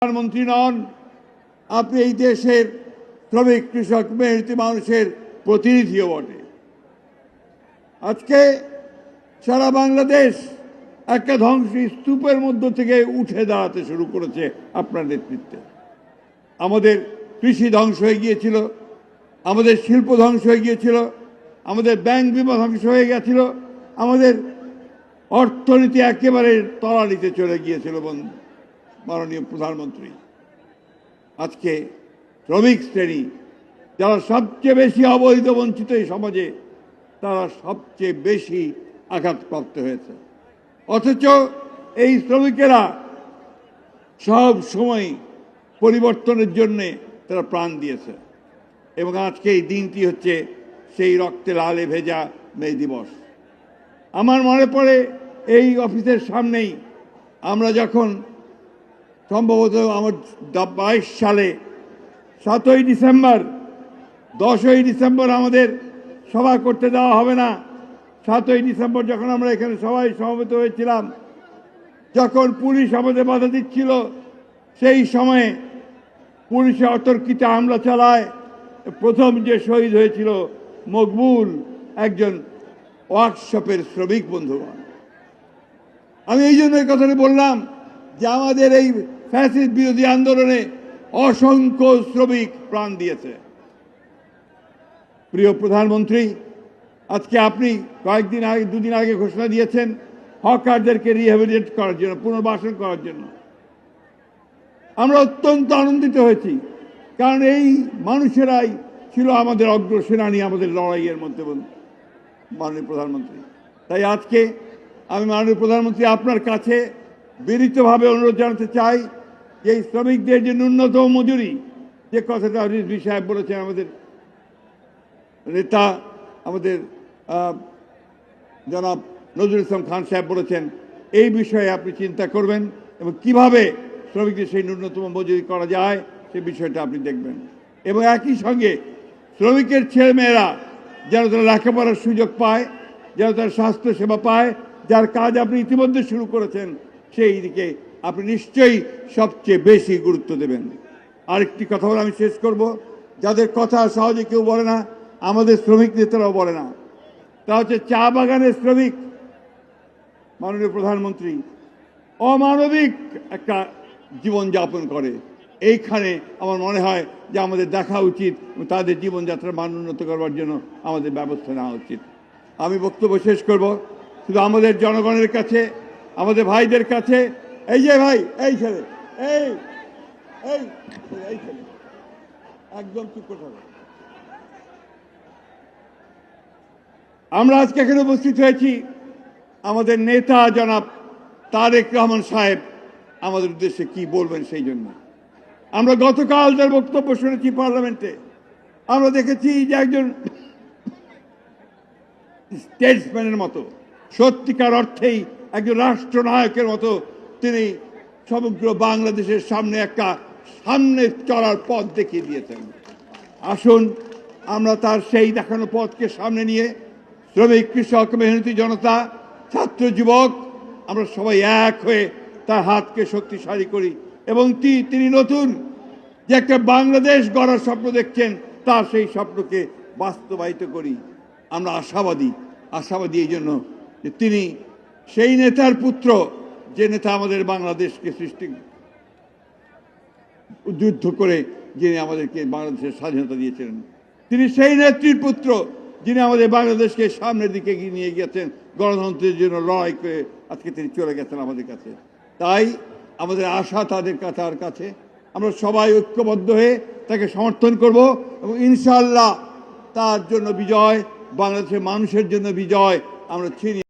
প্রধানমন্ত্রী নন, আপনি এই দেশের শ্রমিক কৃষক মেহনতি মানুষের প্রতিনিধিও বটে। আজকে সারা বাংলাদেশ একটা ধ্বংসী স্তূপের মধ্য থেকে উঠে দাঁড়াতে শুরু করেছে আপনার নেতৃত্বে। আমাদের কৃষি ধ্বংস হয়ে গিয়েছিল, আমাদের শিল্প ধ্বংস হয়ে গিয়েছিল, আমাদের ব্যাংক বিমা ধ্বংস হয়ে গিয়েছিল, আমাদের অর্থনীতি একেবারে তলানিতে চলে গিয়েছিল। মাননীয় প্রধানমন্ত্রী, আজকে শ্রমিক শ্রেণী যারা সবচেয়ে বেশি অবহেলিত বঞ্চিত এই সমাজে, তারা সবচেয়ে বেশি আঘাতপ্রাপ্ত হয়েছে। অথচ এই শ্রমিকেরা সব সময় পরিবর্তনের জন্যে তারা প্রাণ দিয়েছে এবং আজকে এই দিনটি হচ্ছে সেই রক্তে লালে ভেজা মে দিবস। আমার মনে পড়ে এই অফিসের সামনেই আমরা যখন সম্ভবত আমার 22 সালে 7ই ডিসেম্বর 10ই ডিসেম্বর আমাদের সভা করতে দেওয়া হবে না, 7ই ডিসেম্বর যখন আমরা এখানে সবাই সমবেত হয়েছিলাম, যখন পুলিশ আমাদের বাধা দিচ্ছিল, সেই সময়ে পুলিশে অতর্কিত হামলা চালায়। প্রথম যে শহীদ হয়েছিল মকবুল, একজন ওয়ার্কশপের শ্রমিক বন্ধুগণ। আমি এই জন্য এই কথাটি বললাম যে আমাদের এই ফ্যাসিস্ট বিরোধী আন্দোলনে অসংখ্য শ্রমিক প্রাণ দিয়েছে। প্রিয় প্রধানমন্ত্রী, আজকে আপনি কয়েকদিন আগে, দুদিন আগে ঘোষণা দিয়েছেন হকারদেরকে রিহ্যাবিলিটেট করার জন্য, পুনর্বাসন করার জন্য। আমরা অত্যন্ত আনন্দিত হয়েছি, কারণ এই মানুষেরাই ছিল আমাদের অগ্রসেনানী আমাদের লড়াইয়ের মধ্যে, মাননীয় প্রধানমন্ত্রী। তাই আজকে আমি মাননীয় প্রধানমন্ত্রী আপনার কাছে বিনীতভাবে অনুরোধ জানাতে চাই যে এই শ্রমিকদের যে ন্যূনতম মজুরি, যে কথাটা রিজভী সাহেব বলেছেন, আমাদের নেতা আমাদের জনাব নজরুল ইসলাম খান সাহেব বলেছেন, এই বিষয়ে আপনি চিন্তা করবেন এবং কিভাবে শ্রমিকদের সেই ন্যূনতম মজুরি করা যায় সে বিষয়টা আপনি দেখবেন। এবং একই সঙ্গে শ্রমিকের ছেলেমেয়েরা যেন তারা লেখাপড়ার সুযোগ পায়, যেন তারা স্বাস্থ্য সেবা পায়, যার কাজ আপনি ইতিমধ্যে শুরু করেছেন, সেই দিকে আপনি নিশ্চয়ই সবচেয়ে বেশি গুরুত্ব দেবেন। আরেকটি কথা বলে আমি শেষ করব, যাদের কথা সহজে কেউ বলে না, আমাদের শ্রমিক নেতারাও বলে না, তা হচ্ছে চা বাগানের শ্রমিক। মাননীয় প্রধানমন্ত্রী অমানবিক একটা জীবনযাপন করে। এইখানে আমার মনে হয় যে আমাদের দেখা উচিত, তাদের জীবনযাত্রার মান উন্নত করবার জন্য আমাদের ব্যবস্থা নেওয়া উচিত। আমি বক্তব্য শেষ করব শুধু আমাদের জনগণের কাছে, আমাদের ভাইদের কাছে। এই যে ভাই, এই ছেলে, এই এই এই ছেলে একদম চুপ করতে হবে। আমরা আজকে এখানে উপস্থিত হয়েছি, আমাদের নেতা জনাব তারেক রহমান সাহেব আমাদের উদ্দেশ্যে কি বলবেন সেই জন্য। আমরা গতকাল তার বক্তব্য শুনেছি পার্লামেন্টে। আমরা দেখেছি যে একজন স্টেটসম্যানের মতো, সত্যিকার অর্থেই একজন রাষ্ট্রনায়কের মতো তিনি সমগ্র বাংলাদেশের সামনে একটা সামনে চলার পথ দেখিয়ে দিয়েছেন। আসুন আমরা তার সেই দেখানো পথকে সামনে নিয়ে শ্রমিক কৃষক মেহনতি জনতা, ছাত্র যুবক, আমরা সবাই এক হয়ে তার হাতকে শক্তিশালী করি এবং তিনি নতুন যে একটা বাংলাদেশ গড়ার স্বপ্ন দেখছেন, তার সেই স্বপ্নকে বাস্তবায়িত করি। আমরা আশাবাদী এই জন্য যে তিনি সেই নেতার পুত্র, যে নেতা আমাদের বাংলাদেশকে যুদ্ধ করে যিনি আমাদেরকে বাংলাদেশের স্বাধীনতা দিয়েছিলেন। তিনি সেই নেত্রীর পুত্র যিনি আমাদের বাংলাদেশকে সামনের দিকে নিয়ে গিয়েছেন, গণতন্ত্রের জন্য লড়াই করে আজকে তিনি চলে গেছেন আমাদের কাছে। তাই আমাদের আশা তার কাছে আমরা সবাই ঐক্যবদ্ধ হয়ে তাকে সমর্থন করব এবং ইনশাআল্লাহ তার জন্য বিজয়, বাংলাদেশের মানুষের জন্য বিজয় আমরা ছিনিয়ে